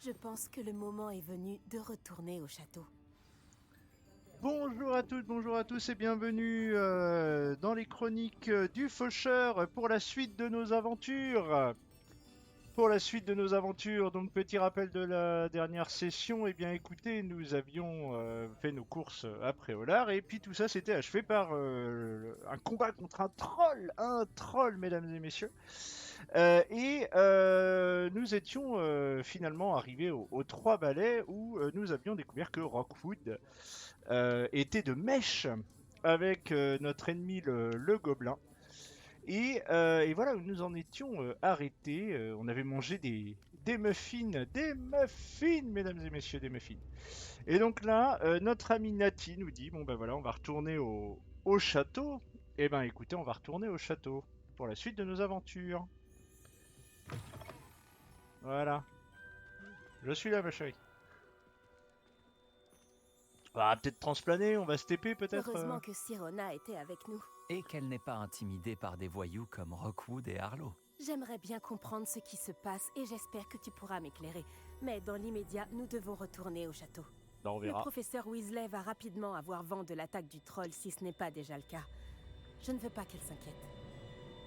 Je pense que le moment est venu de retourner au château. Bonjour à toutes, bonjour à tous et bienvenue dans les chroniques du Faucheur pour la suite de nos aventures. Pour la suite de nos aventures, donc petit rappel de la dernière session, eh bien écoutez, nous avions fait nos courses à Préolard et puis tout ça s'était achevé par un combat contre un troll mesdames et messieurs. Nous étions finalement arrivés aux trois balais où nous avions découvert que Rockwood était de mèche avec notre ennemi le gobelin. Et voilà où nous en étions arrêtés. On avait mangé des muffins, mesdames et messieurs, des muffins. Et donc là, notre ami Nati nous dit, bon ben voilà, on va retourner au château. Eh ben écoutez, on va retourner au château pour la suite de nos aventures. Voilà, je suis là ma chérie. On va peut-être transplaner, on va se TP peut-être. Heureusement que Sirona était avec nous. Et qu'elle n'est pas intimidée par des voyous comme Rockwood et Harlow. J'aimerais bien comprendre ce qui se passe et j'espère que tu pourras m'éclairer. Mais dans l'immédiat, nous devons retourner au château. Ben, on Le verra. professeur Weasley va rapidement avoir vent de l'attaque du troll si ce n'est pas déjà le cas. Je ne veux pas qu'elle s'inquiète.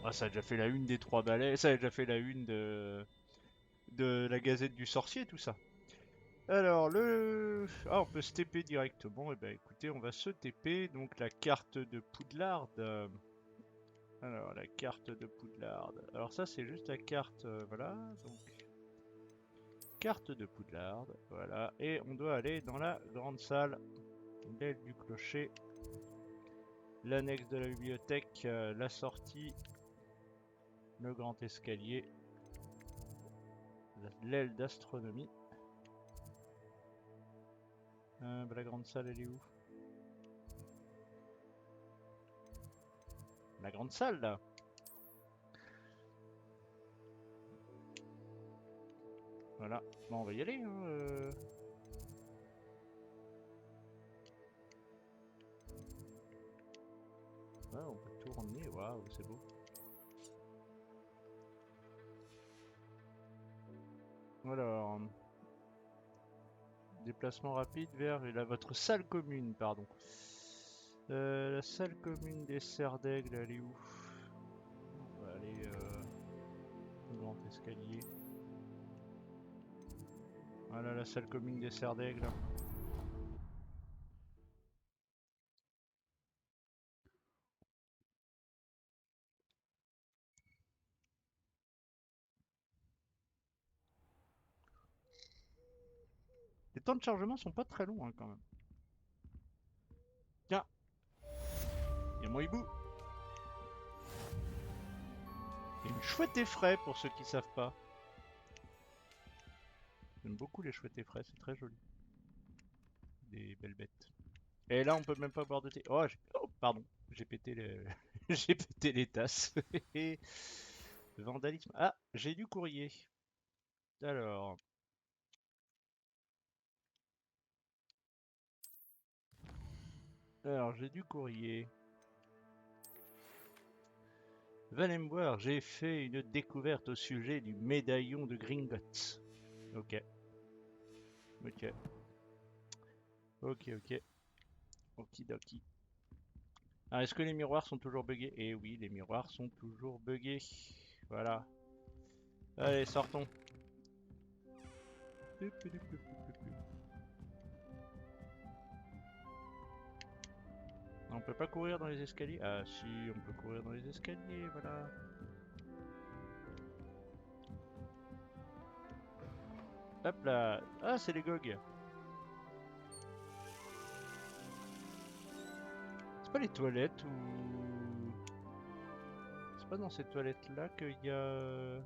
Ah, ça a déjà fait la une des trois balais, ça a déjà fait la une de la Gazette du Sorcier, tout ça. Alors, on peut se TP directement. Et ben écoutez, on va se TP. Donc, la carte de Poudlard. Alors, la carte de Poudlard. Alors, ça, c'est juste la carte. Voilà. Donc, carte de Poudlard. Voilà. Et on doit aller dans la grande salle. L'aile du clocher. L'annexe de la bibliothèque. La sortie. Le grand escalier. L'aile d'astronomie. Bah, la grande salle, elle est où? La grande salle, là. Voilà. Bon, on va y aller. Hein, Ouais, on peut tourner. Waouh, c'est beau. Alors, déplacement rapide vers votre salle commune, pardon. La salle commune des Serres d'Aigle, elle est où? On va aller au grand escalier. Voilà la salle commune des Serres d'Aigle. Les temps de chargement sont pas très longs hein, quand même. Tiens, il y a mon hibou. Et une chouette effraie pour ceux qui savent pas. J'aime beaucoup les chouettes effraie, c'est très joli. Des belles bêtes. Et là, on peut même pas boire de thé. Oh, oh, pardon, j'ai pété les... j'ai pété les tasses. Vandalisme. Ah, j'ai du courrier. Alors, j'ai du courrier. Valemboire, j'ai fait une découverte au sujet du médaillon de Gringotts. Ok. Ok. Ok, ok. Okidoki. Alors, est-ce que les miroirs sont toujours buggés? Eh oui, les miroirs sont toujours buggés. Voilà. Allez, sortons. On peut pas courir dans les escaliers? Ah si, on peut courir dans les escaliers, voilà. Hop là. Ah, c'est les GOG. C'est pas les toilettes ou... C'est pas dans ces toilettes-là qu'il y a...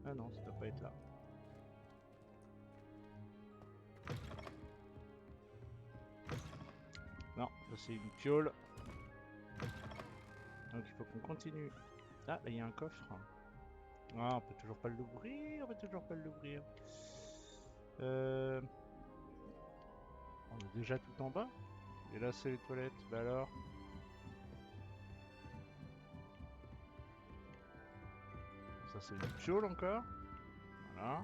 Ah non, ça doit pas être là. Non, ça c'est une piole. Donc il faut qu'on continue. Ah, là il y a un coffre. Ah, on peut toujours pas l'ouvrir, on peut toujours pas l'ouvrir. On est déjà tout en bas. Et là c'est les toilettes, bah alors. Ça c'est une piole encore. Voilà.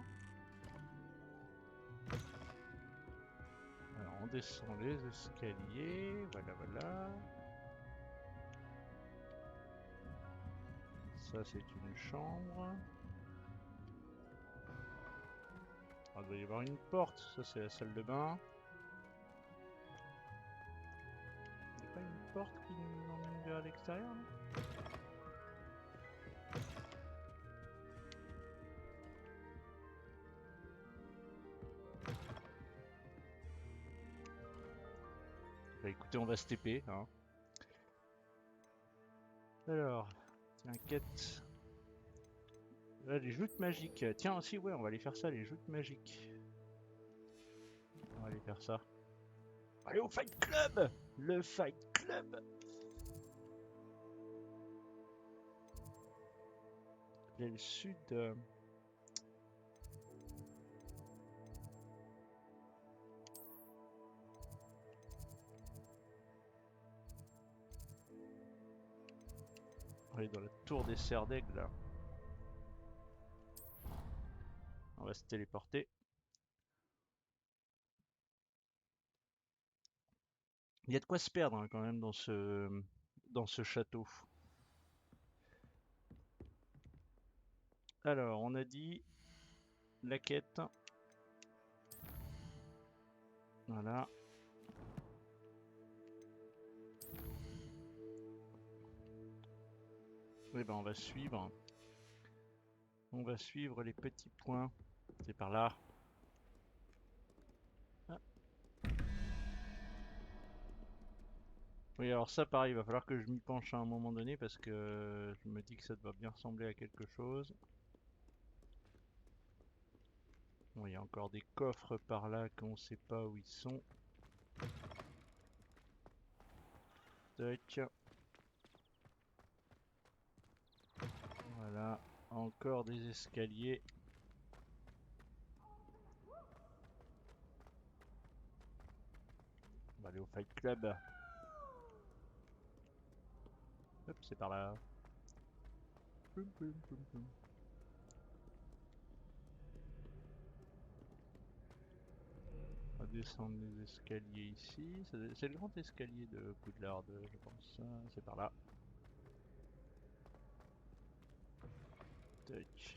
descend les escaliers. Voilà, voilà. Ça, c'est une chambre. Ah, il doit y avoir une porte. Ça, c'est la salle de bain. Il n'y a pas une porte qui nous emmène vers l'extérieur, non? Bah écoutez, on va se TP, hein. Alors, tiens, quête. Là, les joutes magiques. Tiens, aussi, ouais, on va aller faire ça, les joutes magiques. On va aller faire ça. Allez au Fight Club! Le Fight Club! Il y a le sud. On va aller dans la tour des serres d'aigle là. On va se téléporter. Il y a de quoi se perdre hein, quand même dans ce château. Alors, on a dit la quête. Voilà. Oui, ben on va suivre. On va suivre les petits points. C'est par là. Ah. Oui, alors ça, pareil, il va falloir que je m'y penche à un moment donné parce que je me dis que ça doit bien ressembler à quelque chose. Bon, il y a encore des coffres par là qu'on sait pas où ils sont. Tac. Voilà, encore des escaliers. On va aller au Fight Club. Hop, c'est par là. Poum, poum, poum, poum. On va descendre les escaliers ici. C'est le grand escalier de Poudlard, je pense. C'est par là. Tac.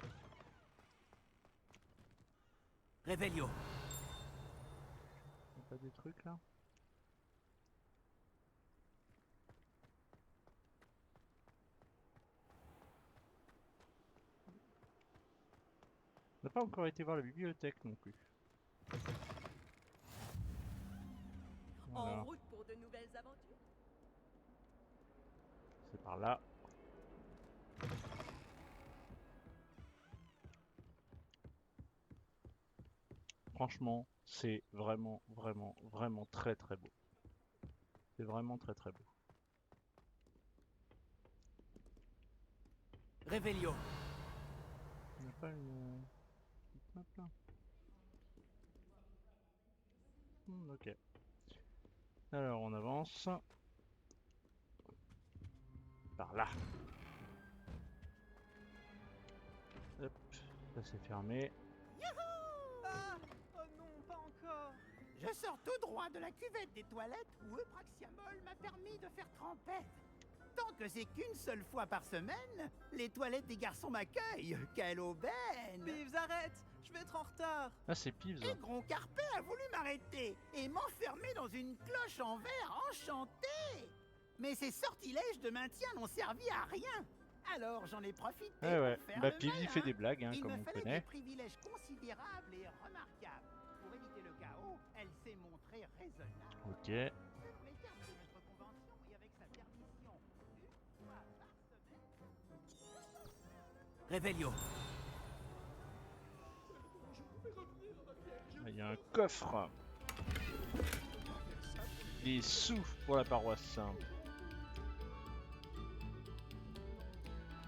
Réveillon. Y'a pas des trucs là? On n'a pas encore été voir la bibliothèque non plus. Voilà. En route pour de nouvelles aventures. C'est par là. Franchement, c'est vraiment, vraiment, vraiment très très beau. C'est vraiment très très beau. Réveillon. Il n'y a pas une petite map là? Ok. Alors on avance. Par là. Hop, ça c'est fermé. Ah! Oh non, pas encore! Je sors tout droit de la cuvette des toilettes où Eupraxiamol m'a permis de faire trempette. Tant que c'est qu'une seule fois par semaine, les toilettes des garçons m'accueillent. Quelle aubaine! Pives, arrête! Je vais être en retard! Ah c'est Pives. Et Groncarpet a voulu m'arrêter et m'enfermer dans une cloche en verre enchantée. Mais ces sortilèges de maintien n'ont servi à rien. Alors j'en ai profité Ah ouais, pour faire bah le Pives il fait malin. des blagues hein, Il comme me on fallait connaît. des privilèges considérables et remarquables. Pour éviter le chaos, elle s'est montrée raisonnable. Ok. Selon les termes de notre convention et avec sa permission, une fois par semaine. Réveillon. Il y a un coffre. Des sous pour la paroisse.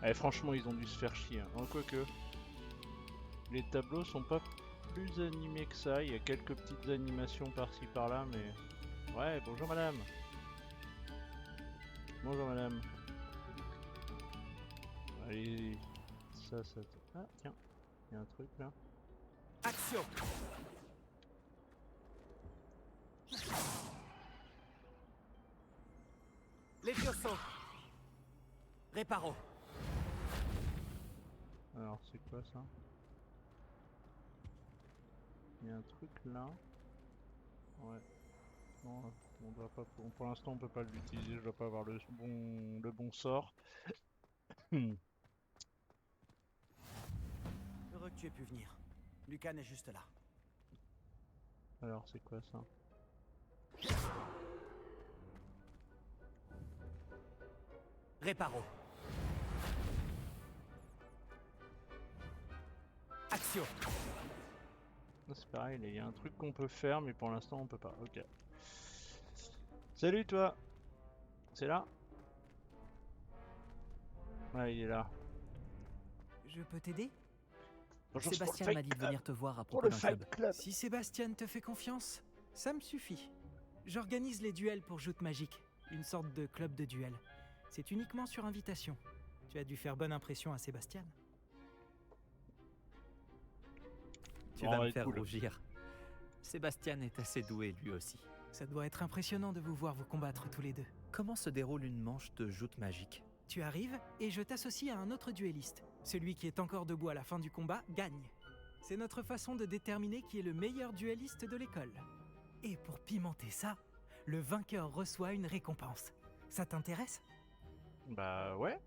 Eh, franchement, ils ont dû se faire chier. Hein. Quoique, les tableaux sont pas plus animés que ça. Il y a quelques petites animations par-ci par-là, mais... Ouais, bonjour madame. Bonjour madame. Allez, ça... Ah, tiens, il y a un truc là. Action. Levioso. Reparo. Alors c'est quoi ça? Il y a un truc là. Ouais. Non, on doit pas. Pour l'instant on peut pas l'utiliser, je dois pas avoir le bon sort. Heureux que tu aies pu venir. Lucan est juste là. Alors c'est quoi ça? Reparo. Action. Là, c'est pareil, il y a un truc qu'on peut faire mais pour l'instant on peut pas. Ok. Salut toi! C'est là? Ouais, il est là. Je peux t'aider? Bonjour, Sébastien m'a dit de venir te voir à pour propos le d'un Fight club. Club. Si Sébastien te fait confiance, ça me suffit. J'organise les duels pour Joute Magique, une sorte de club de duel. C'est uniquement sur invitation. Tu as dû faire bonne impression à Sébastien. Tu Bon, vas me ouais, faire cool. rougir. Sébastien est assez doué lui aussi. Ça doit être impressionnant de vous voir vous combattre tous les deux. Comment se déroule une manche de joute magique? Tu arrives et je t'associe à un autre duelliste. Celui qui est encore debout à la fin du combat gagne. C'est notre façon de déterminer qui est le meilleur duelliste de l'école. Et pour pimenter ça, le vainqueur reçoit une récompense. Ça t'intéresse? Bah ouais,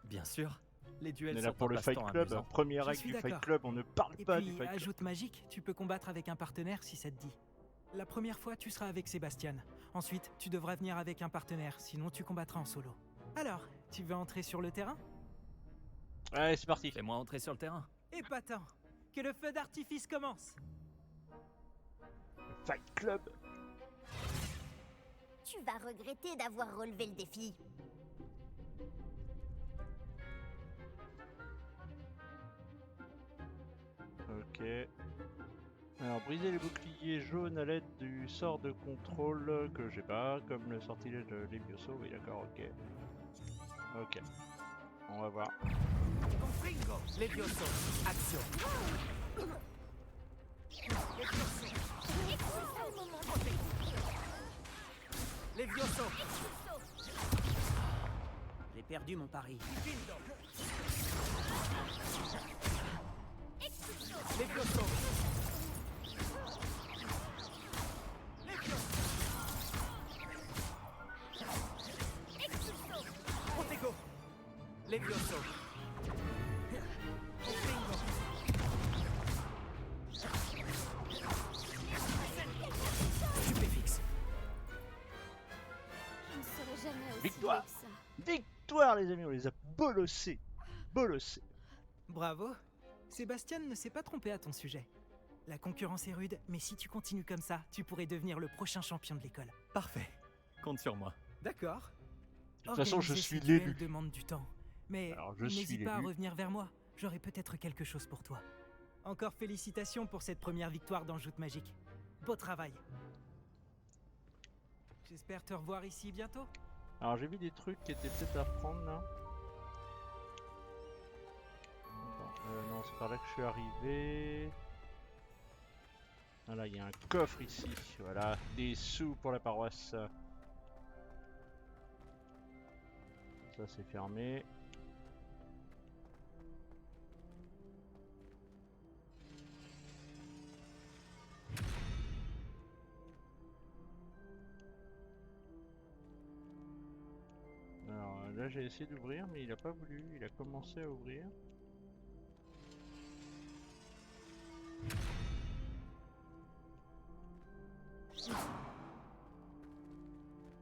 Bien sûr. Les on duels est là sont pour un le Fight passe-temps Club. amusant. Première Je règle suis du Fight d'accord. Club, on ne parle Et pas du puis, Fight à Club. Joute Magique, tu peux combattre avec un partenaire si ça te dit. La première fois, tu seras avec Sébastien. Ensuite, tu devras venir avec un partenaire, sinon tu combattras en solo. Alors, tu veux entrer sur le terrain? Allez, c'est parti. Fais-moi entrer sur le terrain. Épatant! Que le feu d'artifice commence! Fight Club. Tu vas regretter d'avoir relevé le défi. Ok. Alors, briser les boucliers jaunes à l'aide du sort de contrôle que j'ai pas, comme le sortilège de Levioso. Oui, d'accord, ok. Ok. On va voir. Confringo. Levioso. Action. Levioso. J'ai perdu mon pari. Levioso. Protego. Levioso. Confringo. Stupéfixe. Je ne serai jamais aussi Victoire. douée que ça. Victoire, les amis, on les a bolossés. Bolossés. Bravo! Sébastien ne s'est pas trompé à ton sujet. La concurrence est rude, mais si tu continues comme ça, tu pourrais devenir le prochain champion de l'école. Parfait. Compte sur moi. D'accord. De toute façon, je Organiser suis ces duels l'élu. demande du temps. Mais Alors, je suis n'hésite pas à l'élu. revenir vers moi. J'aurai peut-être quelque chose pour toi. Encore félicitations pour cette première victoire dans Joute Magique. Beau travail. J'espère te revoir ici bientôt. Alors, j'ai vu des trucs qui étaient peut-être à prendre là. Attends, non, c'est par là que je suis arrivé. Voilà, il y a un coffre ici. Voilà, des sous pour la paroisse. Ça, c'est fermé. Alors là, j'ai essayé d'ouvrir, mais il a pas voulu. Il a commencé à ouvrir.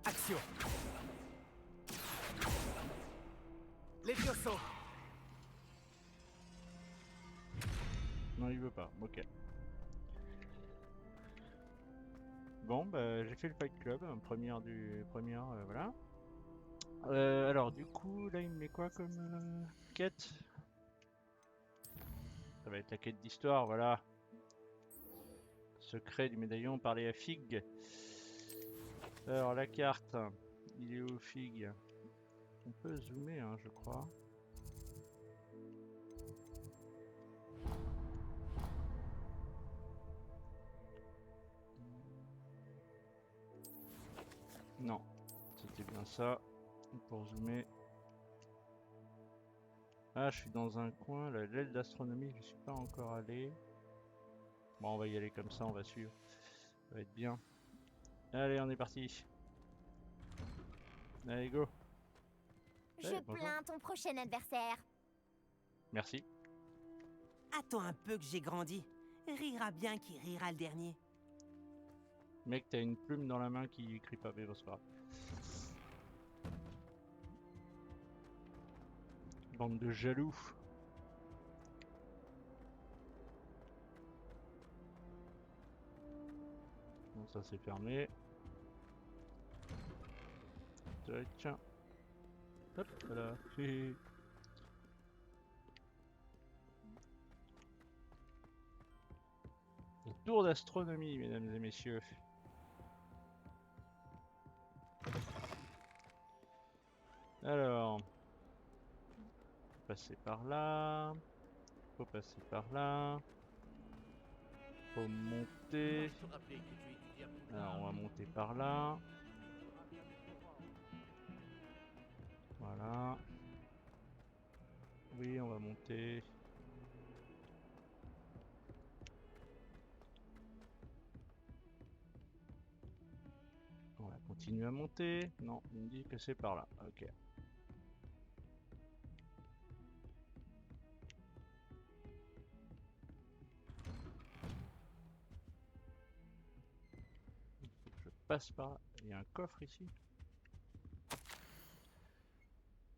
Action. Levioso. Non, il veut pas. Ok. Bon, bah, j'ai fait le Fight Club, première, voilà. Alors, du coup, là, il me met quoi comme quête? Ça va être la quête d'histoire, voilà. Secret du médaillon, parler à Fig. Alors, la carte, il est où Fig? On peut zoomer, hein, je crois. Non, c'était bien ça. Pour zoomer. Ah, je suis dans un coin, l'aile d'astronomie, je suis pas encore allé. Bon, on va y aller comme ça, on va suivre. Ça va être bien. Allez, on est parti. Allez, go. Je Ouais, bonjour. plains ton prochain adversaire. Merci. Attends un peu que j'ai grandi. Rira bien qui rira le dernier. Mec, t'as une plume dans la main qui écrit pas, mais bon, c'est pas grave. Bande de jaloux. Bon, ça c'est fermé. Tiens. Hop, voilà. Le tour d'astronomie, mesdames et messieurs. Alors, faut passer par là. Faut passer par là. Faut monter. Alors, on va monter par là. Voilà. Oui, on va monter. On va continuer à monter. Non, il me dit que c'est par là. Ok. Il faut que je passe par là. Il y a un coffre ici.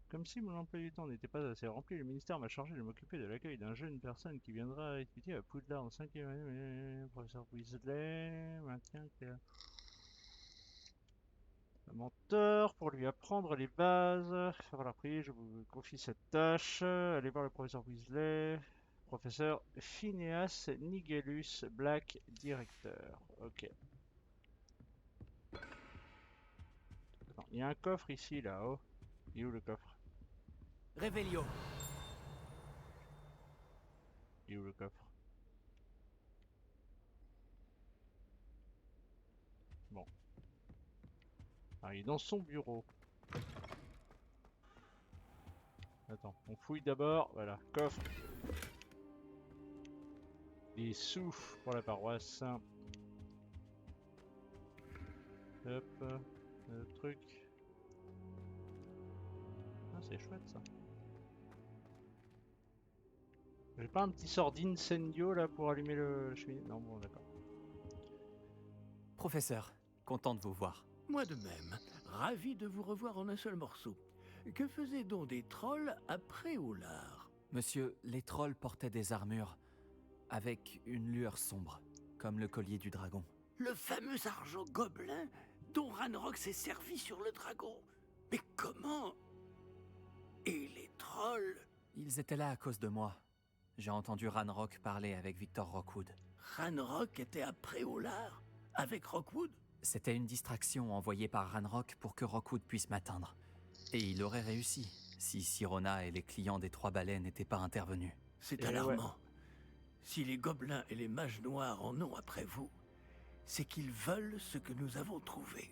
Comme si mon emploi du temps n'était pas assez rempli, le ministère m'a chargé de m'occuper de l'accueil d'un jeune personne qui viendra étudier à Poudlard en 5e année. Professeur Weasley maintient que un mentor pour lui apprendre les bases. Voilà, pris, je vous confie cette tâche. Allez voir le professeur Weasley. Professeur Phineas Nigellus Black, directeur. Ok. Attends, il y a un coffre ici, là-haut. Il est où le coffre? Révélio. Il est où le coffre? Bon. Ah, il est dans son bureau. Attends, on fouille d'abord. Voilà, coffre. Des sous pour la paroisse. Hop, le truc. Ah, c'est chouette ça. J'ai pas un petit sort d'incendio là pour allumer le cheminée? Non, bon, d'accord. Professeur, content de vous voir. Moi de même, ravi de vous revoir en un seul morceau. Que faisaient donc des trolls après Oulard? Monsieur, les trolls portaient des armures avec une lueur sombre, comme le collier du dragon. Le fameux argent gobelin dont Ranrock s'est servi sur le dragon. Mais comment? Et les trolls? Ils étaient là à cause de moi. J'ai entendu Ranrock parler avec Victor Rockwood. Ranrock était après Oulard? Avec Rockwood? C'était une distraction envoyée par Ranrock pour que Rockwood puisse m'atteindre. Et il aurait réussi, si Sirona et les clients des Trois Balais n'étaient pas intervenus. C'est Et alarmant. Si les gobelins et les mages noirs en ont après vous, c'est qu'ils veulent ce que nous avons trouvé.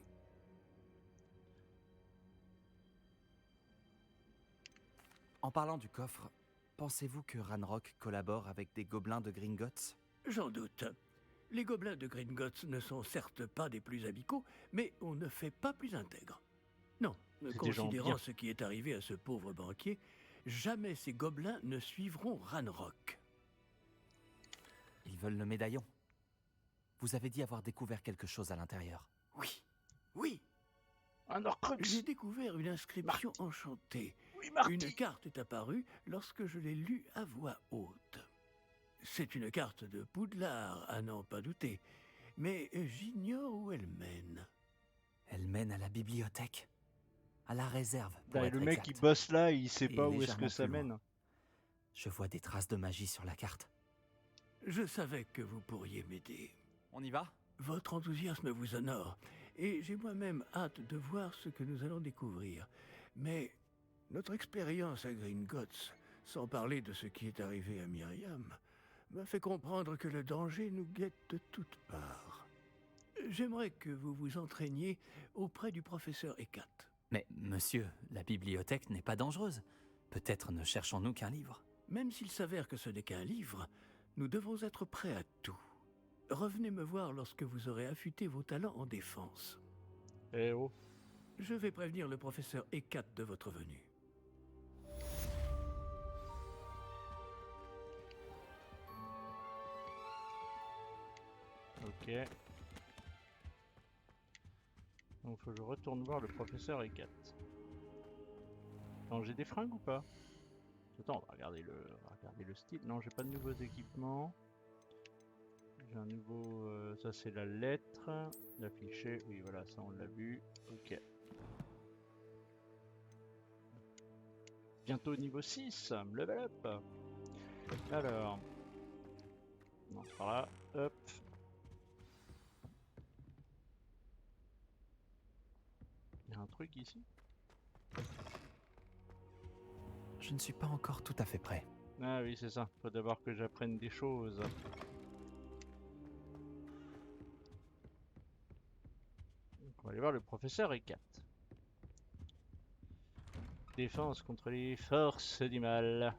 En parlant du coffre, pensez-vous que Ranrock collabore avec des gobelins de Gringotts? J'en doute. Les gobelins de Gringotts ne sont certes pas des plus amicaux, mais on ne fait pas plus intègre. Non, C'est des gens considérant bien. ce qui est arrivé à ce pauvre banquier, jamais ces gobelins ne suivront Ranrock. Ils veulent le médaillon. Vous avez dit avoir découvert quelque chose à l'intérieur. Oui, oui, Un Horcrux! j'ai découvert une inscription enchantée. Oui, Marty! Une carte est apparue lorsque je l'ai lue à voix haute. C'est une carte de Poudlard, à n'en pas douter, mais j'ignore où elle mène. Elle mène à la bibliothèque. À la réserve, pour Bah, être le mec exact. qui bosse là, il sait Et pas où est-ce que légèrement ça plus loin. mène. Je vois des traces de magie sur la carte. Je savais que vous pourriez m'aider. On y va? Votre enthousiasme vous honore, et j'ai moi-même hâte de voir ce que nous allons découvrir. Mais notre expérience à Gringotts, sans parler de ce qui est arrivé à Myriam, m'a fait comprendre que le danger nous guette de toutes parts. J'aimerais que vous vous entraîniez auprès du professeur Hecat. Mais monsieur, la bibliothèque n'est pas dangereuse. Peut-être ne cherchons-nous qu'un livre. Même s'il s'avère que ce n'est qu'un livre, nous devons être prêts à tout. Revenez me voir lorsque vous aurez affûté vos talents en défense. Eh oh. Je vais prévenir le professeur Hecat de votre venue. Ok. Donc faut que je retourne voir le professeur Hecat. Attends, j'ai des fringues ou pas? Attends, on va regarder le style. Non, j'ai pas de nouveaux équipements. J'ai un nouveau... ça c'est la lettre. L'affiché, oui voilà, ça on l'a vu. Ok. Bientôt niveau 6, level up. Alors... Non, par là, hop. Il y a un truc ici? Je ne suis pas encore tout à fait prêt. Ah oui, c'est ça. Faut d'abord que j'apprenne des choses. Donc, on va aller voir le professeur Hecat. Défense contre les forces du mal.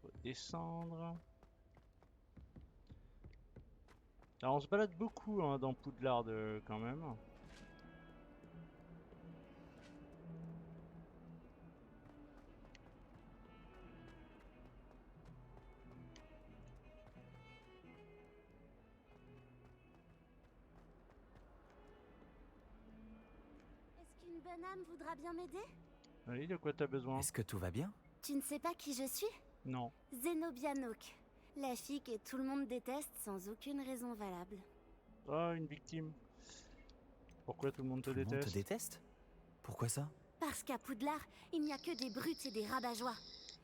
Faut descendre. Alors on se balade beaucoup hein, dans Poudlard quand même. Est-ce qu'une bonne âme voudra bien m'aider? Oui, de quoi t'as besoin? Est-ce que tout va bien? Tu ne sais pas qui je suis? Non. Zenobia Nook, la fille que tout le monde déteste sans aucune raison valable. Oh, une victime. Pourquoi tout le monde te Tout le monde déteste? te déteste? Pourquoi ça? Parce qu'à Poudlard, il n'y a que des brutes et des rabat-joie.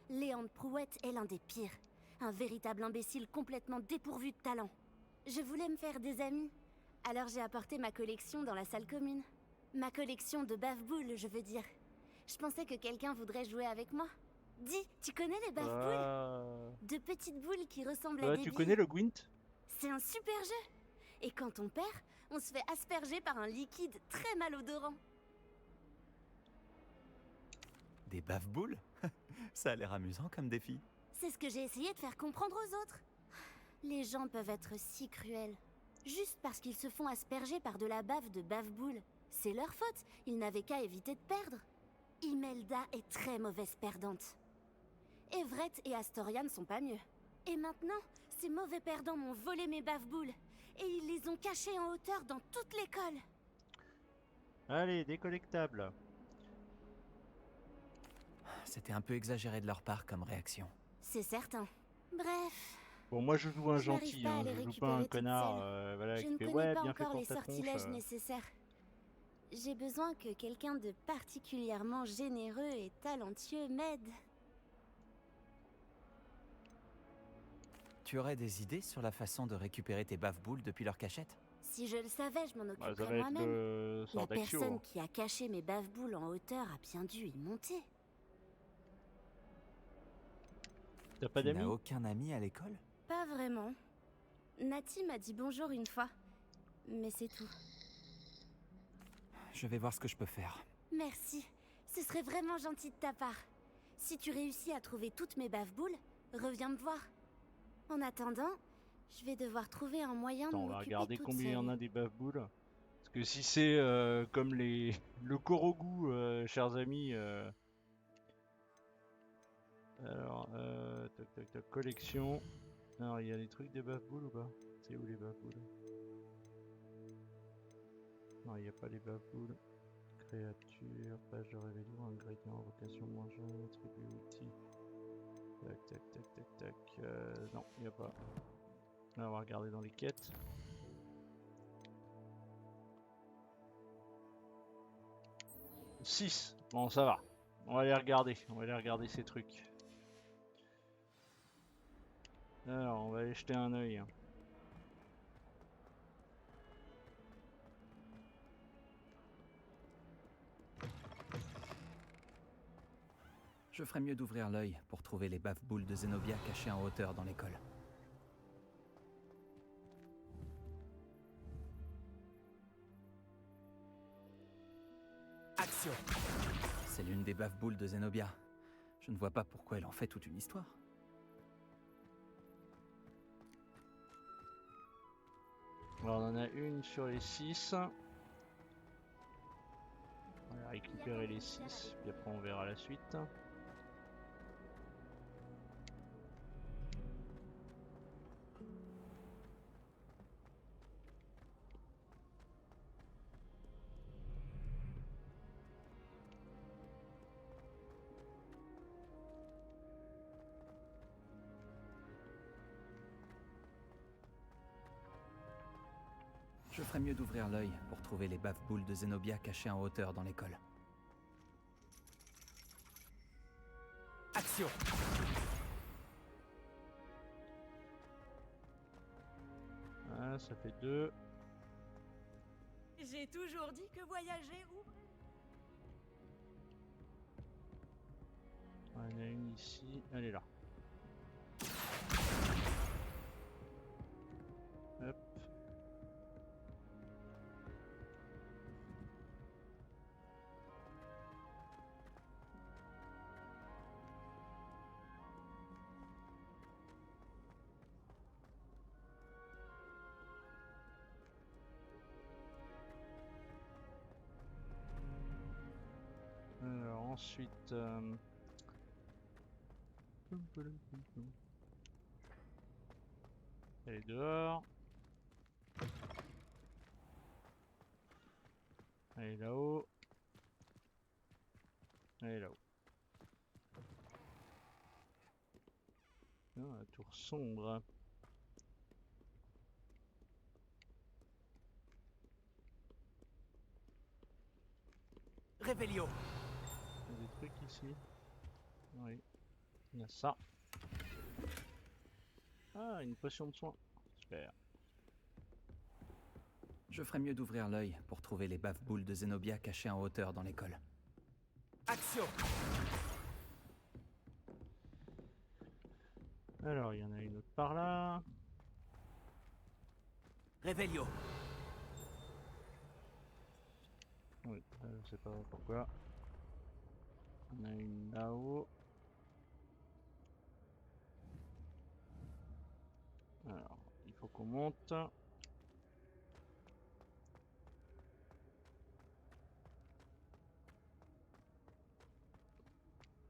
Léandre Prouette est l'un des pires. Un véritable imbécile complètement dépourvu de talent. Je voulais me faire des amis. Alors j'ai apporté ma collection dans la salle commune. Ma collection de bave-boules, je veux dire. Je pensais que quelqu'un voudrait jouer avec moi. Dis, tu connais les bave-boules? De petites boules qui ressemblent à des Tu billes. connais le Gwent? C'est un super jeu. Et quand on perd, on se fait asperger par un liquide très malodorant. Des bave-boules? Ça a l'air amusant comme défi. C'est ce que j'ai essayé de faire comprendre aux autres. Les gens peuvent être si cruels. Juste parce qu'ils se font asperger par de la bave de bave-boule. C'est leur faute, ils n'avaient qu'à éviter de perdre. Imelda est très mauvaise perdante. Everett et Astoria ne sont pas mieux. Et maintenant, ces mauvais perdants m'ont volé mes bave-boules. Et ils les ont cachés en hauteur dans toute l'école. Allez, décollectable. C'était un peu exagéré de leur part comme réaction. C'est certain. Bref, Bon, moi je joue un Je n'arrive gentil, pas à hein, les je joue récupérer pas un toutes connard seules. voilà, je qui ne fait connais ouais, pas bien fait encore pour les ta tronche. sortilèges nécessaires. J'ai besoin que quelqu'un de particulièrement généreux et talentueux m'aide. Tu aurais des idées sur la façon de récupérer tes bave-boules depuis leur cachette? Si je le savais, je m'en Bah, ça occuperais va être moi-même. le sort La d'Axio. personne qui a caché mes bave-boules en hauteur a bien dû y monter. T'as pas Tu n'as d'amis? aucun ami à l'école? Pas vraiment. Nati m'a dit bonjour une fois. Mais c'est tout. Je vais voir ce que je peux faire. Merci. Ce serait vraiment gentil de ta part. Si tu réussis à trouver toutes mes bave-boules, reviens me voir. En attendant, je vais devoir trouver un moyen Attends, de on va m'occuper regarder toute combien il y en seule. a des bave-boules. Parce que si c'est comme le Korogu, chers amis. Alors, tac tac tac, collection. Alors, il y a les trucs des bave-boules ou pas? C'est où les bave-boules? Non, il n'y a pas les bave-boules. Créature, page de rébellion, ingrédients, vocation, manger, attribut, outils. Tac tac tac tac tac. Non, il n'y a pas. Là, on va regarder dans les quêtes. « 6. Bon, ça va. On va les regarder. On va aller regarder ces trucs. Alors, on va aller jeter un œil. Je ferais mieux d'ouvrir l'œil pour trouver les bave-boules de Zenobia cachées en hauteur dans l'école. Action. C'est l'une des bave-boules de Zenobia. Je ne vois pas pourquoi elle en fait toute une histoire. Alors on en a une sur les 6. On va récupérer les 6, puis après on verra la suite. Je ferais mieux d'ouvrir l'œil pour trouver les bave-boules de Zenobia cachées en hauteur dans l'école. Action. Ah, ça fait 2. J'ai toujours dit que voyager ouvre. Il y en a une ici, elle est là. Hop. Alors ensuite... Elle est dehors. Elle est là-haut. Elle est là-haut. Ah, la tour sombre. Révélio. Il y a des trucs ici. Oui. Il y a ça. Ah, une potion de soin. Super. Je ferais mieux d'ouvrir l'œil pour trouver les bave-boules de Zenobia cachées en hauteur dans l'école. Action. Alors, il y en a une autre par là. Révélio. Oui, je sais pas pourquoi. On a une là-haut. Alors, il faut qu'on monte.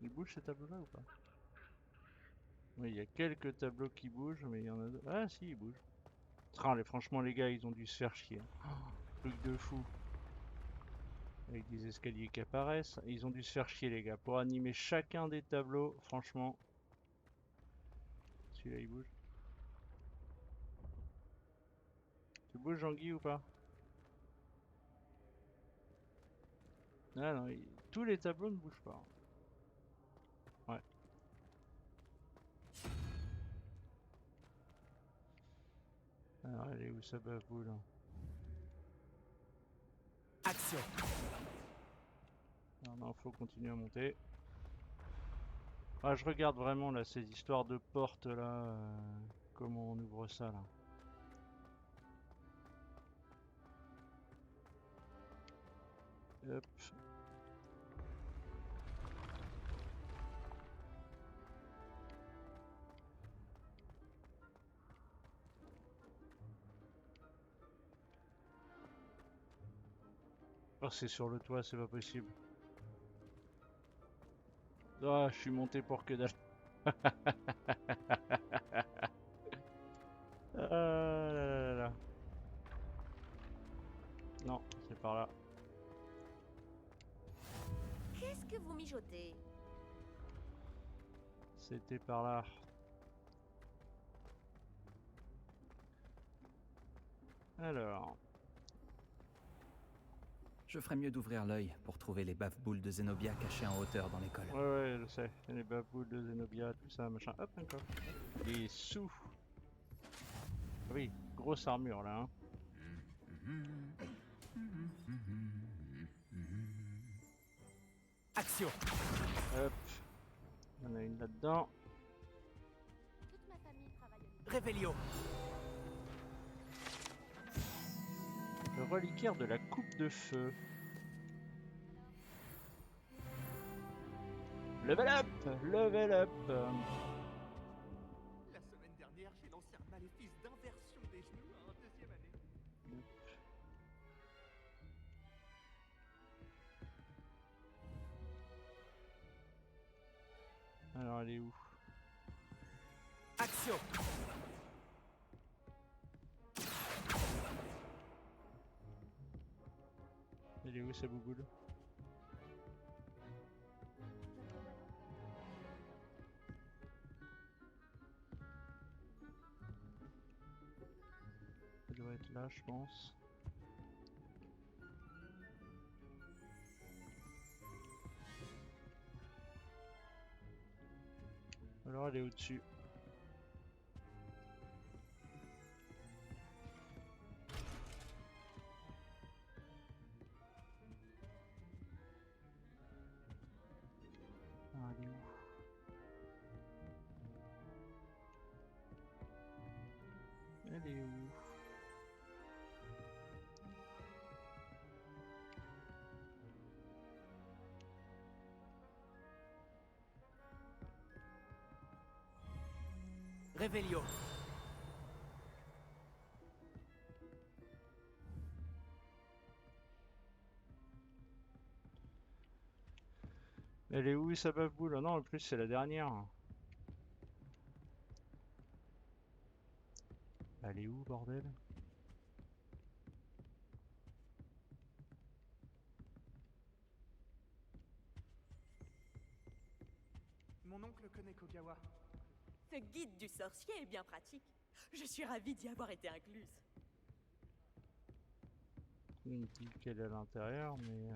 Il bouge ces tableaux-là ou pas? Oui, il y a quelques tableaux qui bougent, mais il y en a deux. Ah si, ils bougent. Franchement, les gars, ils ont dû se faire chier. Oh, truc de fou. Avec des escaliers qui apparaissent. Ils ont dû se faire chier, les gars. Pour animer chacun des tableaux, franchement. Celui-là, il bouge. Tu bouges, Jean-Guy, ou pas? Ah non, tous les tableaux ne bougent pas. Ouais. Alors, elle est où sa bave-boule? Action. Non, non, faut continuer à monter. Ah, je regarde vraiment là ces histoires de portes là. Comment on ouvre ça là? Hop. Oh, c'est sur le toit, c'est pas possible. Ah, je suis monté pour que dalle. Ah là là là là. Non, c'est par là. Qu'est-ce que vous mijotez? C'était par là. Alors. Je ferais mieux d'ouvrir l'œil pour trouver les bave-boules de Zenobia cachées en hauteur dans l'école. Ouais, ouais, je sais. Les baboules de Zenobia, tout ça, machin. Hop, un coffre. Les sous. Oui, grosse armure là. Hein. Action. Hop. Il y en a une là-dedans. Toute ma famille travaille au niveau. Révélio. Le reliquaire de la coupe de feu. Level up! Level up! La semaine dernière, j'ai lancé un maléfice d'inversion des genoux à un deuxième année. Alors, elle est où? Action. Elle est où, sa bouboule? Elle doit être là, je pense. Alors, elle est au-dessus. Ah, elle est où? Elle est où? Réveillon. Elle est où, sa bave-boule? Ah non, en plus, c'est la dernière. Elle est où, bordel? Mon oncle connaît Kogawa. Ce guide du sorcier est bien pratique. Je suis ravie d'y avoir été incluse. Il me dit qu'elle est à l'intérieur, mais...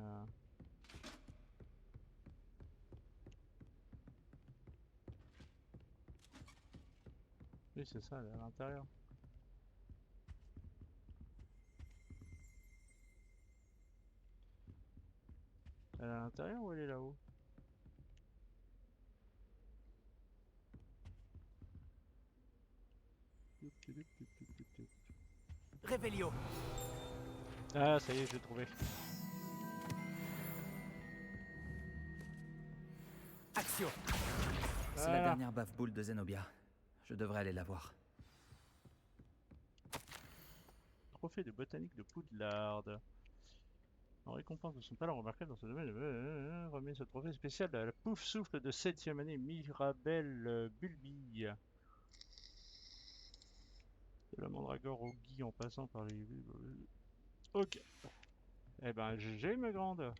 Oui, c'est ça, elle est à l'intérieur. Elle est à l'intérieur ou elle est là-haut? Réveillon. Ah, ça y est, je l'ai trouvé. Action. C'est la Voilà. dernière bave-boule de Zenobia. Je devrais aller la voir. Trophée de botanique de Poudlard. En récompense de son talent remarquable dans ce domaine, remet ce trophée spécial à la pouf souffle de 7ème année Mirabelle Bulby. De la mandragore au gui en passant par les... Ok. Eh ben, GG ma grande.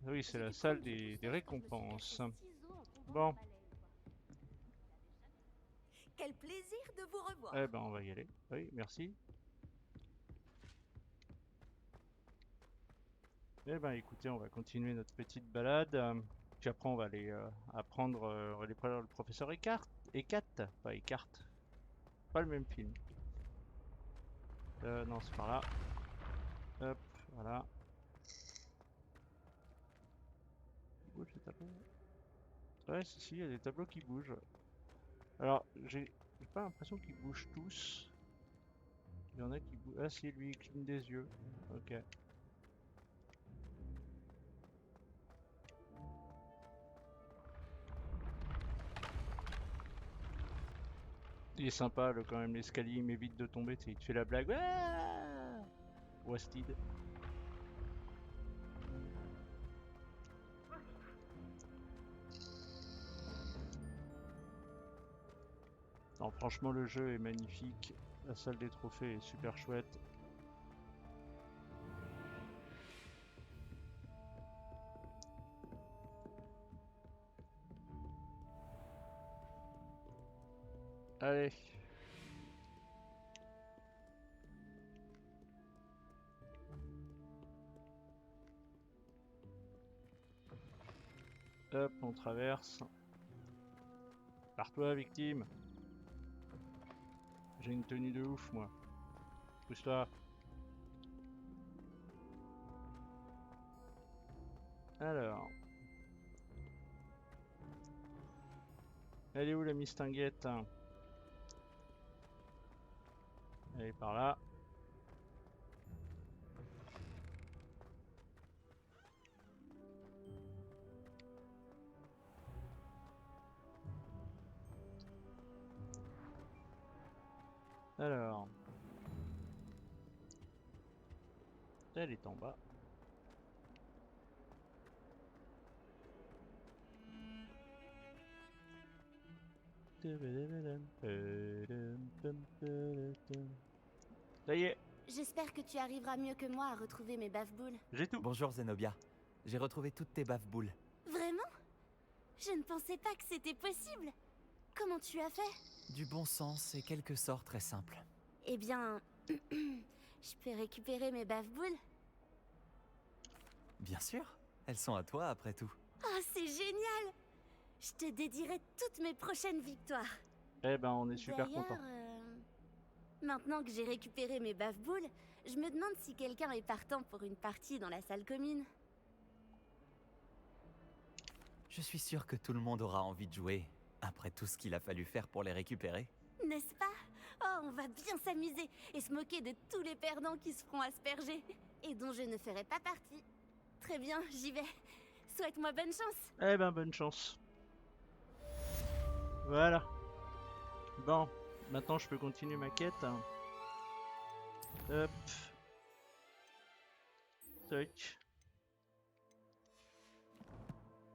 Oui, c'est la salle des récompenses. Bon, Quel plaisir de vous revoir. eh ben on va y aller. Oui, merci. Eh ben écoutez, on va continuer notre petite balade. Puis après on va aller apprendre, on va aller prendre le professeur Eckart, pas Eckhart. Pas le même film. Non, c'est par là. Hop, voilà. Il bouge les tableaux. Ouais, si, il y a des tableaux qui bougent. Alors, j'ai pas l'impression qu'ils bougent tous. Il y en a qui bougent. Ah si, lui, il cligne des yeux. Ok. Il est sympa, quand même, l'escalier, il m'évite de tomber, tu sais, il te fait la blague. Ah Wasted. Non, franchement, le jeu est magnifique. La salle des trophées est super chouette. Allez. Hop, on traverse. Pars-toi, victime. J'ai une tenue de ouf, moi. Pousse-toi. Alors. Elle est où la mistinguette? Elle est par là. Alors. Elle est en bas. Ça y est, J'espère que tu arriveras mieux que moi à retrouver mes baffe-boules. j'ai tout. Bonjour Zenobia. J'ai retrouvé toutes tes baffes-boules. Vraiment? Je ne pensais pas que c'était possible. Comment tu as fait? Du bon sens et quelques sorts très simples. Eh bien, je peux récupérer mes baffe-boules? Bien sûr, elles sont à toi après tout. Oh, c'est génial! Je te dédierai toutes mes prochaines victoires. Eh ben, on est super D'ailleurs, content. maintenant que j'ai récupéré mes baffe-boules, je me demande si quelqu'un est partant pour une partie dans la salle commune. Je suis sûr que tout le monde aura envie de jouer, après tout ce qu'il a fallu faire pour les récupérer. N'est-ce pas? Oh, on va bien s'amuser et se moquer de tous les perdants qui se feront asperger et dont je ne ferai pas partie. Très bien, j'y vais. Souhaite-moi bonne chance. Eh ben, bonne chance. Voilà. Bon, maintenant je peux continuer ma quête. Hop. Tac.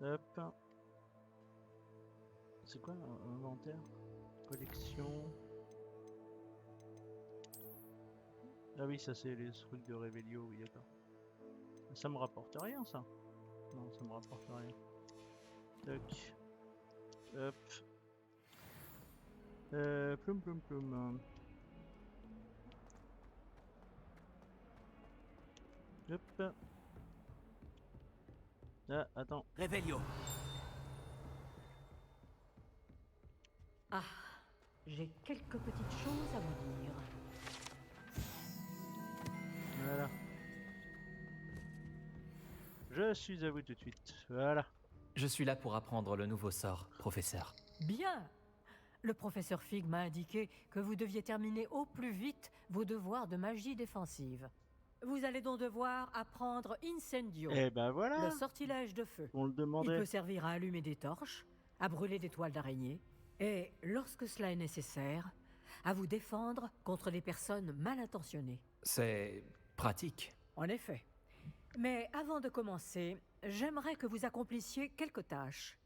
Hop. C'est quoi inventaire? Collection. Ah oui, ça c'est les trucs de Revelio, oui d'accord. Ça me rapporte rien ça. Non, ça me rapporte rien. Tac. Hop. Ploum ploum ploum. Hop. Ah, attends. Revelio. Ah, j'ai quelques petites choses à vous dire. Voilà. Je suis à vous tout de suite. Voilà. Je suis là pour apprendre le nouveau sort, professeur. Bien. Le professeur Fig m'a indiqué que vous deviez terminer au plus vite vos devoirs de magie défensive. Vous allez donc devoir apprendre Incendio, Eh ben voilà. le sortilège de feu. On le Il demandait. peut servir à allumer des torches, à brûler des toiles d'araignée, et, lorsque cela est nécessaire, à vous défendre contre des personnes mal intentionnées. C'est pratique. En effet. Mais avant de commencer, j'aimerais que vous accomplissiez quelques tâches.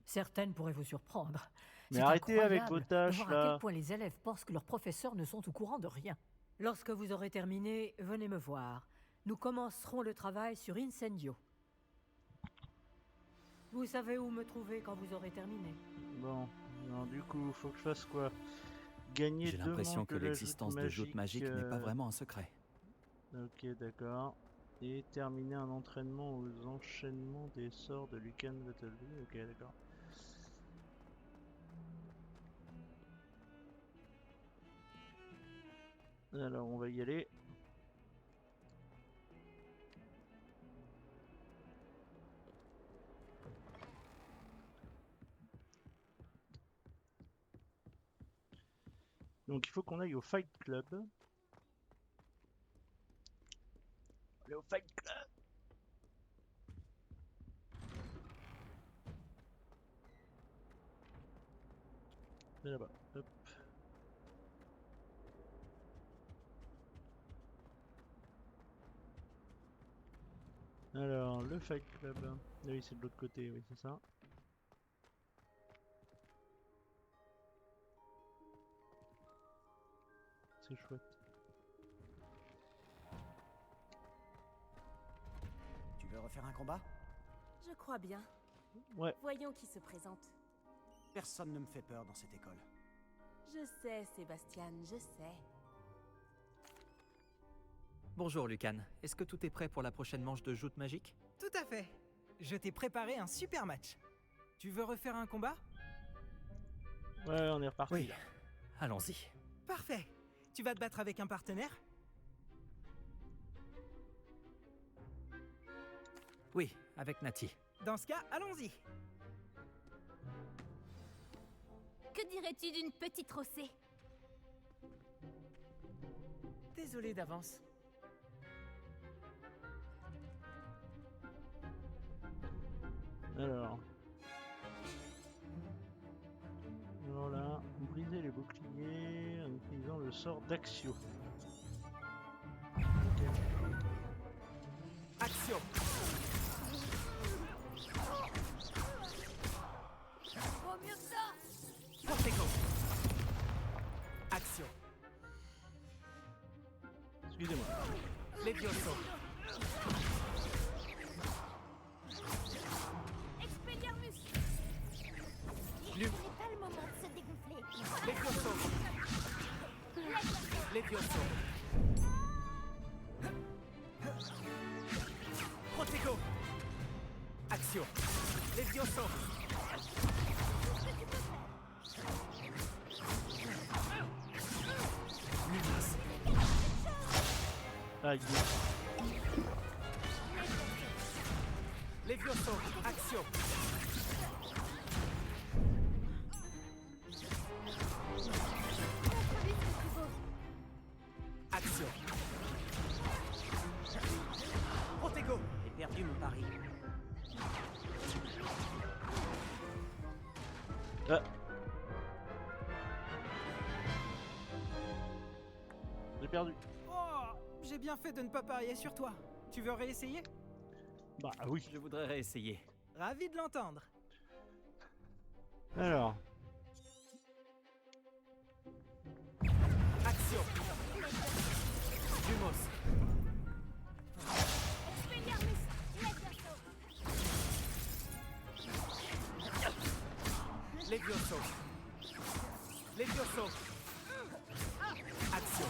Certaines pourraient vous surprendre. Mais C'est arrêtez avec incroyable vos tâches, de voir à là. quel point les élèves pensent que leurs professeurs ne sont au courant de rien. Lorsque vous aurez terminé, venez me voir. Nous commencerons le travail sur Incendio. Vous savez où me trouver quand vous aurez terminé. Bon, non, du coup, faut que je fasse quoi? Gagner J'ai 2 l'impression manques que de la l'existence de joutes magiques n'est pas vraiment un secret. Ok, d'accord. Et terminer un entraînement aux enchaînements des sorts de Lucan Battleview. Ok, d'accord. Alors, on va y aller. Donc, il faut qu'on aille au Fight Club. Aller au Fight Club. C'est là-bas. Hop. Alors, le Fight Club. Ah oui, c'est de l'autre côté, oui, c'est ça. C'est chouette. Tu veux refaire un combat? Je crois bien. Ouais. Voyons qui se présente. Personne ne me fait peur dans cette école. Je sais, Sébastien, je sais. Bonjour Lucan, est-ce que tout est prêt pour la prochaine manche de joute magique? Tout à fait. Je t'ai préparé un super match. Tu veux refaire un combat? Ouais, on est reparti. Oui, allons-y. Parfait. Tu vas te battre avec un partenaire? Oui, avec Nati. Dans ce cas, allons-y. Que dirais-tu d'une petite rossée? Désolé d'avance. Alors là, briser les boucliers en utilisant le sort d'Axio. Action. Vaut mieux que ça. Protego. Action. Excusez-moi. Levioso. Expelliarmus. Ce n'est pas le moment de se dégonfler. Levioso. Levioso. Protego. Action. Levioso. Lumos. Ah, il est... Levioso. Action. Action. Protego. J'ai perdu mon pari. Ah. J'ai perdu. Oh, j'ai bien fait de ne pas parier sur toi. Tu veux réessayer? Bah oui. Je voudrais réessayer. Ravi de l'entendre. Alors, Action. Lumos. Expelliarmus. Levioso. Levioso. Levioso. Action.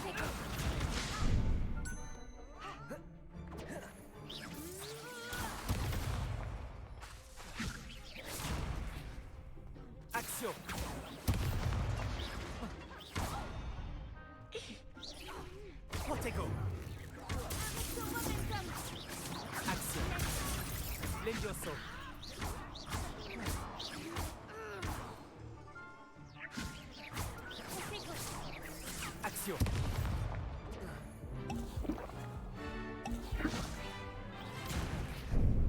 Action. Protego. Action. Levioso. Action.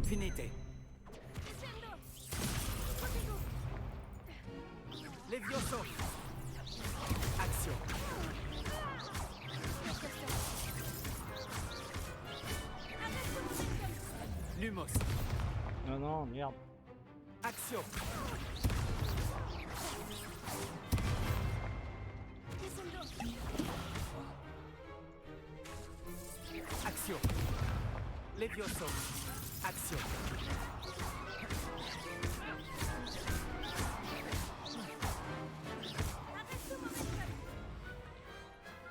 Finite. Levioso. Action. Lumos. non, non, merde. Action. Action. Levioso. Action.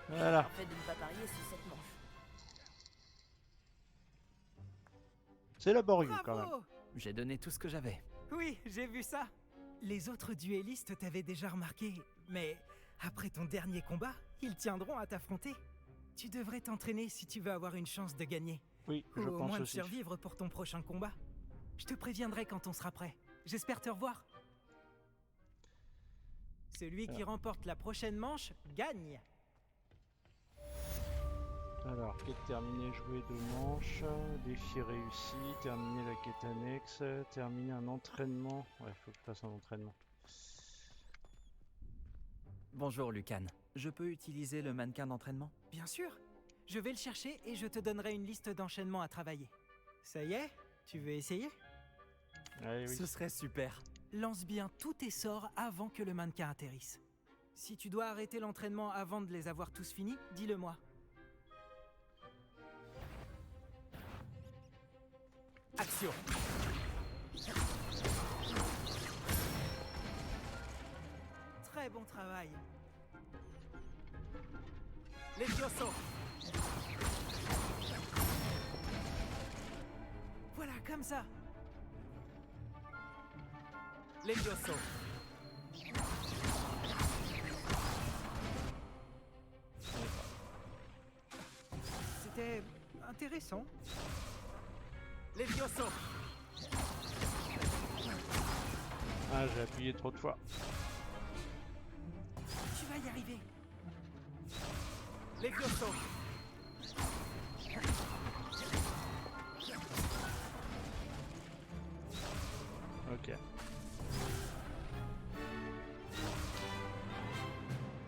Voilà. Fait de ne pas parier sur cette manche. C'est laborieux quand même. Bravo! J'ai donné tout ce que j'avais. Oui, j'ai vu ça. Les autres duellistes t'avaient déjà remarqué, mais après ton dernier combat, ils tiendront à t'affronter. Tu devrais t'entraîner si tu veux avoir une chance de gagner. Oui, Ou je au pense moins de aussi. survivre pour ton prochain combat. Je te préviendrai quand on sera prêt. J'espère te revoir. Celui qui remporte la prochaine manche gagne. Alors, quête terminée, jouer 2 manches, défi réussi, terminer la quête annexe, terminer un entraînement. Ouais, il faut que je fasse un entraînement. Bonjour Lucan. Je peux utiliser le mannequin d'entraînement? Bien sûr. Je vais le chercher et je te donnerai une liste d'enchaînements à travailler. Ça y est? Tu veux essayer? Allez, oui. Ce serait super. Lance bien tous tes sorts avant que le mannequin atterrisse. Si tu dois arrêter l'entraînement avant de les avoir tous finis, dis-le-moi. Action. Très bon travail. Levioso. Voilà, comme ça. Levioso. C'était intéressant. Levioso. Ah, j'ai appuyé trop de fois. Tu vas y arriver. Levioso. Ok.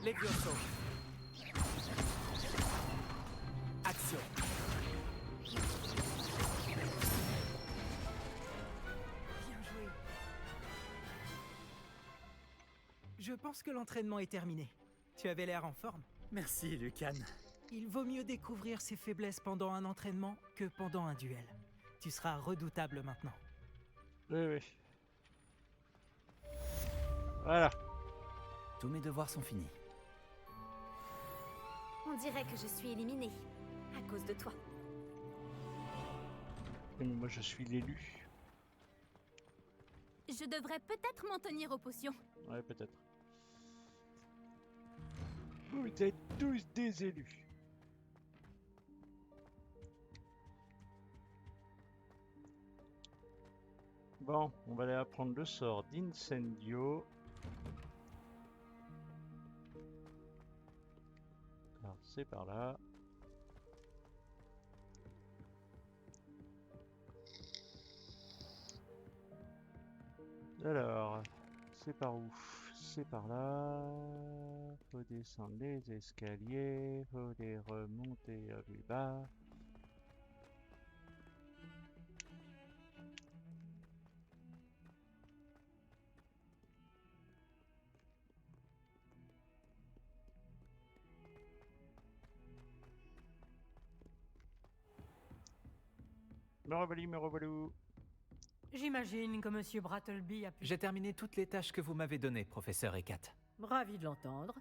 Levioso. Je pense que l'entraînement est terminé. Tu avais l'air en forme. Merci, Lucan. Il vaut mieux découvrir ses faiblesses pendant un entraînement que pendant un duel. Tu seras redoutable maintenant. Oui, oui. Voilà. Tous mes devoirs sont finis. On dirait que je suis éliminée. À cause de toi. Mais moi, je suis l'élu. Je devrais peut-être m'en tenir aux potions. Ouais, peut-être. Vous êtes tous des élus. Bon, on va aller apprendre le sort d'Incendio. Alors, c'est par là. Alors, c'est par où? C'est par là. Faut descendre les escaliers, faut les remonter plus bas. Me revoilà, me revoilà. J'imagine que Monsieur Brattleby a pu... J'ai terminé toutes les tâches que vous m'avez données, professeur Hecat. Ravi de l'entendre.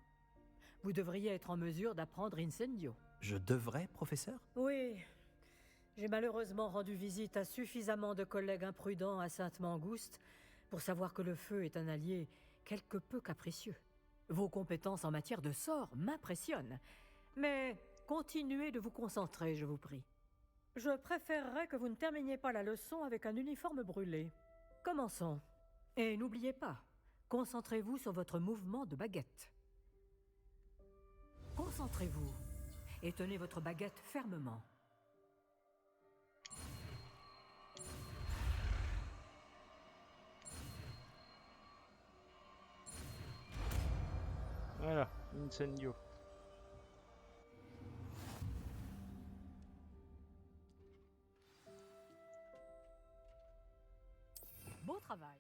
Vous devriez être en mesure d'apprendre Incendio. Je devrais, professeur? Oui. J'ai malheureusement rendu visite à suffisamment de collègues imprudents à Sainte-Mangouste pour savoir que le feu est un allié quelque peu capricieux. Vos compétences en matière de sort m'impressionnent. Mais continuez de vous concentrer, je vous prie. Je préférerais que vous ne terminiez pas la leçon avec un uniforme brûlé. Commençons. Et n'oubliez pas, concentrez-vous sur votre mouvement de baguette. Concentrez-vous et tenez votre baguette fermement. Voilà, Incendio. Beau travail.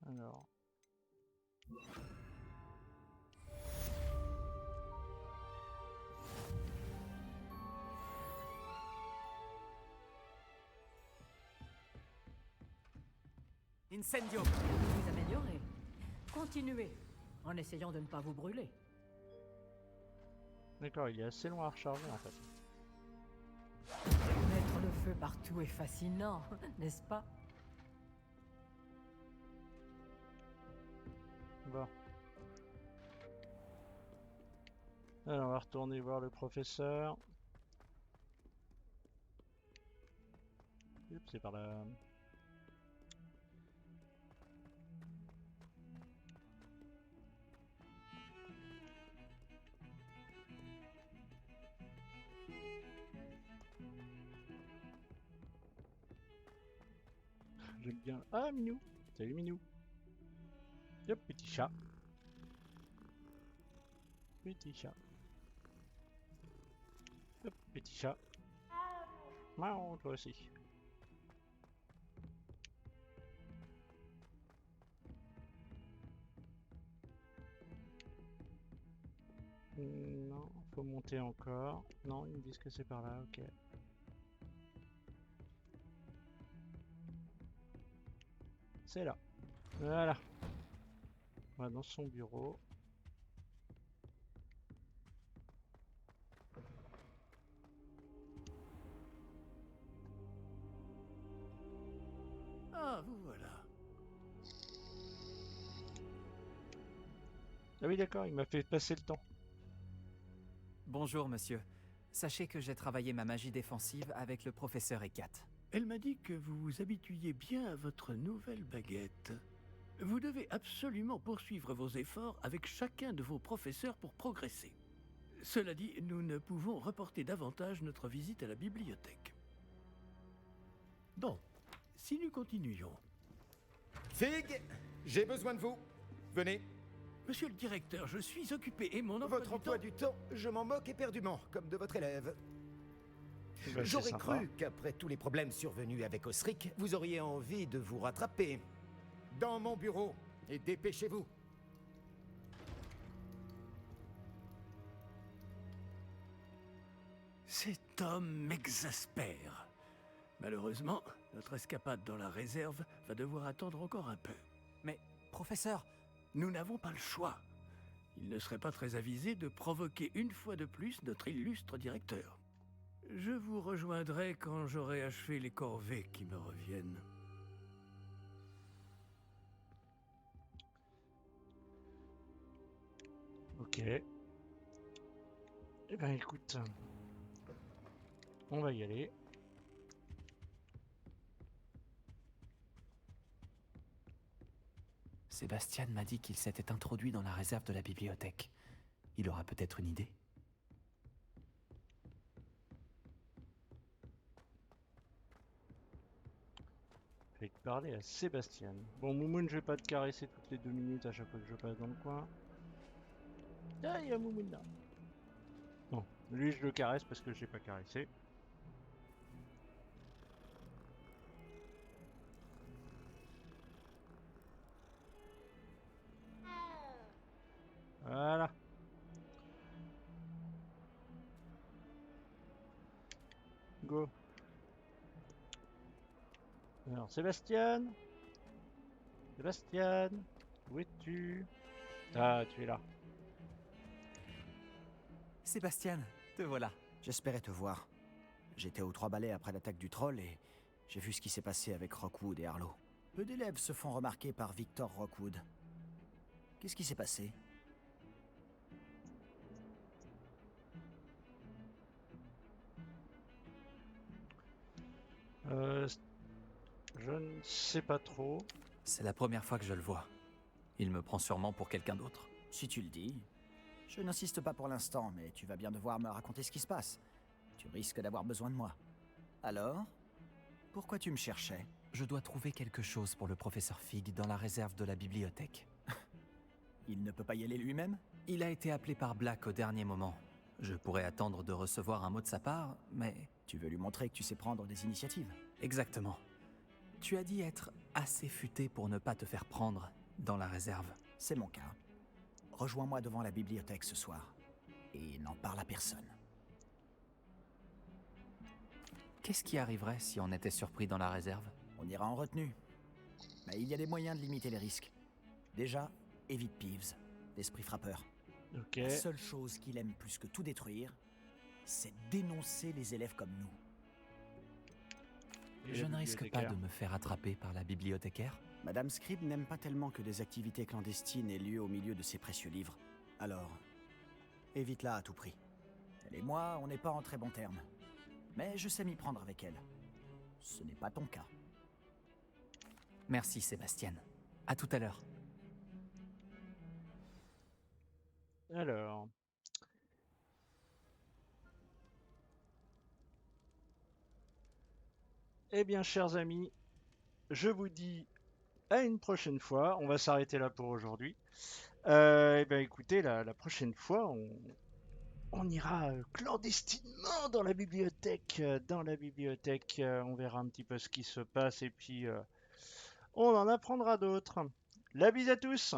Alors. Incendio! Vous vous améliorez. Continuez, en essayant de ne pas vous brûler. D'accord, il est assez loin à recharger en fait. Mettre le feu partout est fascinant, n'est-ce pas? Bon. Alors on va retourner voir le professeur. Oups, c'est par là. J'aime bien. Ah, Minou! Salut Minou! Hop, petit chat. Petit chat. Hop, petit chat. Miaou, toi aussi. Non, faut monter encore. Non, ils me disent que c'est par là, ok. C'est là. Voilà. On va dans son bureau. Ah, vous voilà. Ah oui, d'accord, il m'a fait passer le temps. Bonjour, monsieur. Sachez que j'ai travaillé ma magie défensive avec le professeur Hecat. Elle m'a dit que vous vous habituiez bien à votre nouvelle baguette. Vous devez absolument poursuivre vos efforts avec chacun de vos professeurs pour progresser. Cela dit, nous ne pouvons reporter davantage notre visite à la bibliothèque. Bon, si nous continuions... Fig, j'ai besoin de vous. Venez. Monsieur le directeur, je suis occupé et mon emploi Votre emploi du temps, je m'en moque éperdument, comme de votre élève. Bah, c'est J'aurais sympa. cru qu'après tous les problèmes survenus avec Osric, vous auriez envie de vous rattraper. Dans mon bureau, et dépêchez-vous. Cet homme m'exaspère. Malheureusement, notre escapade dans la réserve va devoir attendre encore un peu. Mais, professeur, Nous n'avons pas le choix. Il ne serait pas très avisé de provoquer une fois de plus notre illustre directeur. Je vous rejoindrai quand j'aurai achevé les corvées qui me reviennent. Ok. Eh ben écoute, on va y aller. Sébastien m'a dit qu'il s'était introduit dans la réserve de la bibliothèque. Il aura peut-être une idée. Fait que parler à Sébastien. Bon, Moumoun, je vais pas te caresser toutes les 2 minutes à chaque fois que je passe dans le coin. Ah, il y a Moumoun là. Bon, lui je le caresse parce que je l'ai pas caressé. Voilà. Go. Alors, Sébastien. Sébastien. Où es-tu? Ah, tu es là. Sébastien, te voilà. J'espérais te voir. J'étais aux Trois Balais après l'attaque du troll et j'ai vu ce qui s'est passé avec Rockwood et Harlow. Peu d'élèves se font remarquer par Victor Rockwood. Qu'est-ce qui s'est passé? Je ne sais pas trop. C'est la première fois que je le vois. Il me prend sûrement pour quelqu'un d'autre. Si tu le dis. Je n'insiste pas pour l'instant, mais tu vas bien devoir me raconter ce qui se passe. Tu risques d'avoir besoin de moi. Alors? Pourquoi tu me cherchais? Je dois trouver quelque chose pour le professeur Fig dans la réserve de la bibliothèque. Il ne peut pas y aller lui-même? Il a été appelé par Black au dernier moment. Je pourrais attendre de recevoir un mot de sa part, mais... Tu veux lui montrer que tu sais prendre des initiatives? Exactement. Tu as dit être assez futé pour ne pas te faire prendre dans la réserve. C'est mon cas. Rejoins-moi devant la bibliothèque ce soir. Et n'en parle à personne. Qu'est-ce qui arriverait si on était surpris dans la réserve? On ira en retenue. Mais il y a des moyens de limiter les risques. Déjà, évite Peeves, l'esprit frappeur. Ok. La seule chose qu'il aime plus que tout détruire, c'est dénoncer les élèves comme nous. Et Je la ne risque pas bibliothécaire. de me faire attraper par la bibliothécaire? Madame Scribb n'aime pas tellement que des activités clandestines aient lieu au milieu de ses précieux livres. Alors, évite-la à tout prix. Elle et moi, on n'est pas en très bons termes. Mais je sais m'y prendre avec elle. Ce n'est pas ton cas. Merci Sébastien. À tout à l'heure. Alors. Eh bien, chers amis, je vous dis à une prochaine fois. On va s'arrêter là pour aujourd'hui. Eh bien, écoutez, la prochaine fois, on ira clandestinement dans la bibliothèque. On verra un petit peu ce qui se passe et puis on en apprendra d'autres. La bise à tous!